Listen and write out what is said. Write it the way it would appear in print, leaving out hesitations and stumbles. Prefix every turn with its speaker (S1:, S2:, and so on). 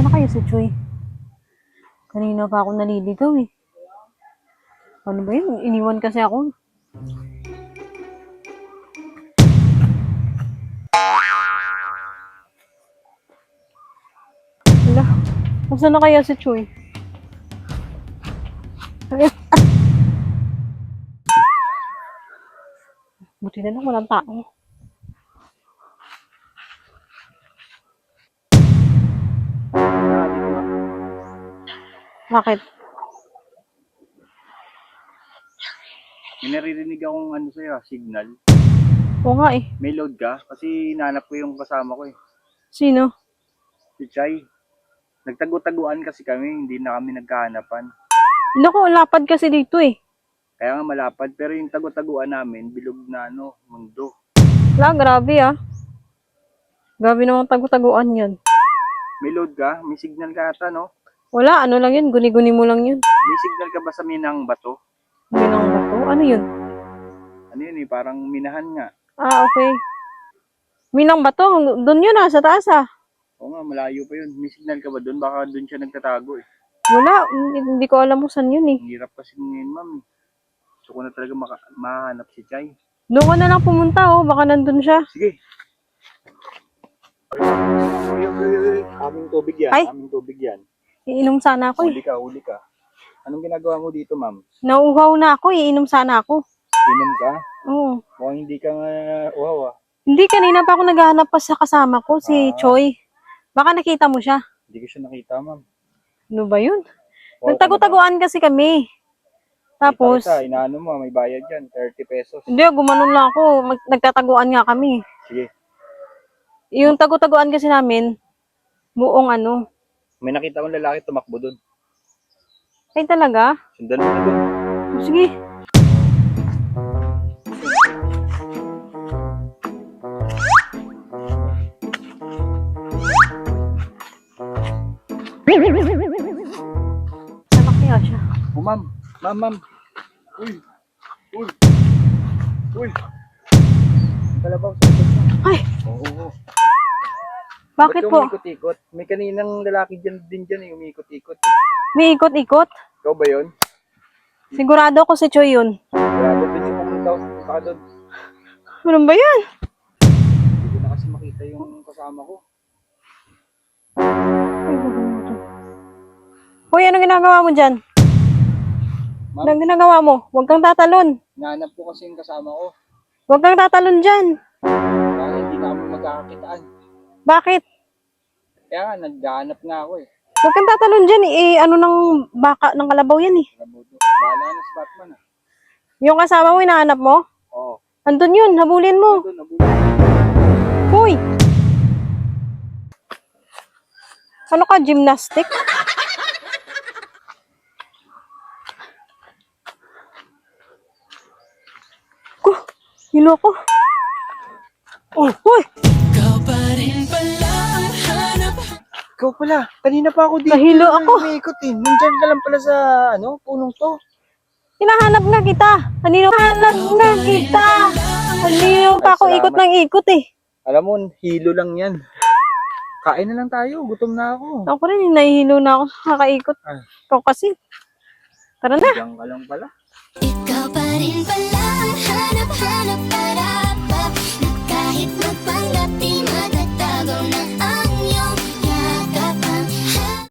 S1: Nasaan na kaya si Choy? Kanina pa ako naliligaw eh. Ano ba yun? Iniwan kasi ako. Wala. Nasaan na kaya si Choy? Buti na lang walang tao. Bakit?
S2: May naririnig akong ano sa'yo, signal.
S1: Oo nga eh.
S2: May load ka? Kasi hinahanap ko yung kasama ko eh.
S1: Sino?
S2: Si Chay. Nagtago-taguan kasi kami, hindi na kami nagkahanapan.
S1: Naku, lapad kasi dito eh.
S2: Kaya nga malapad, pero yung tago-taguan namin, bilog na mundo.
S1: Wala, grabe ah. Grabe namang tagu-taguan yun.
S2: May load ka? May signal ka ata, no?
S1: Wala, ano lang yun. Guni-guni mo lang yun.
S2: May signal ka ba sa Minang Bato?
S1: Minang bato? Ano yun?
S2: Ano yun eh, parang minahan nga.
S1: Ah, okay. Minang bato? Doon yun ah, sa taas ah.
S2: Oo nga, malayo pa yun. May signal ka ba doon? Baka doon siya nagtatago eh.
S1: Wala, hindi ko alam kung saan yun eh.
S2: Ang hirap kasi ngayon, ma'am. Gusto ko na talaga mahanap si Chay.
S1: Doon ka na lang pumunta oh, baka nandun siya.
S2: Sige. Aming tubig yan.
S1: Ay.
S2: Aming tubig yan.
S1: Iinom sana ako eh.
S2: Huli ka, huli ka. Anong ginagawa mo dito, ma'am?
S1: Nauuhaw na ako, iinom sana ako.
S2: Inom ka?
S1: Oo.
S2: Mukhang hindi ka nga uhaw ah.
S1: Hindi, kanina pa ako naghahanap pa sa kasama ko, si Choy. Baka nakita mo siya.
S2: Hindi ko siya nakita, ma'am.
S1: Ano ba yun?
S2: Uhaw ka na ba?
S1: Nagtago-taguan kasi kami. Tapos,
S2: Kita, inaano mo, may bayad yan, 30 pesos.
S1: hindi, gumanon lang ako. Nagtataguan nga kami.
S2: Sige.
S1: Yung tago-taguan kasi namin, buong ano.
S2: May nakita akong lalaki tumakbo doon.
S1: Ay talaga?
S2: Sundan mo na doon.
S1: Sige. Saan kaya siya?
S2: Oh, ma'am. Ma'am, ma'am. Uy. Uy. Uy. Kalabaw sa likod mo.
S1: Ay,
S2: Oo.
S1: bakit
S2: Ba't
S1: po?
S2: umikot-ikot? May kaninang lalaki din dyan eh, umikot-ikot.
S1: May ikot-ikot?
S2: Ikaw ba yun?
S1: Sigurado ko si Choy yun.
S2: Grabe din siya pumunta. Punta ka doon.
S1: Ano ba yan?
S2: Hindi ko na kasi makita yung kasama ko.
S1: Hoy, anong ginagawa mo dyan?
S2: Ma'am,
S1: Anong ginagawa mo? Huwag kang tatalon.
S2: nahanap ko kasi yung kasama ko.
S1: Huwag kang tatalon dyan.
S2: Kaya hindi na kami magkakakitaan.
S1: Bakit?
S2: Kaya nga, naghahanap nga ako eh.
S1: Huwag kang tatalon dyan. Ano ng baka ng kalabaw yan eh.
S2: Rabuto. Bahala na si Batman ah.
S1: Yung kasama mo, hinahanap mo?
S2: Oo.
S1: Andun yun, habulin mo.
S2: Doon, nabuto.
S1: Hoy! Ano ka, gymnastic? Hiloko. Oh, hoy!
S2: Ikaw pala, kanina pa ako dito.
S1: Nahilo ako.
S2: Umiikot eh. Nandyan ka lang pala sa, punong to.
S1: Hinahanap na kita. Kanino hanap na kita? Kanino pa ako
S2: Ay,
S1: ikot
S2: salamat.
S1: ng ikot eh.
S2: Alam mo, hilo lang yan. Kain na lang tayo, gutom na ako.
S1: Ako rin, nahihilo na ako sa kakaikot.
S2: Ay.
S1: Ikaw kasi. Tara na.
S2: Diyan ka lang pala.
S3: Ikaw pa rin pala ang hanap-hanap ay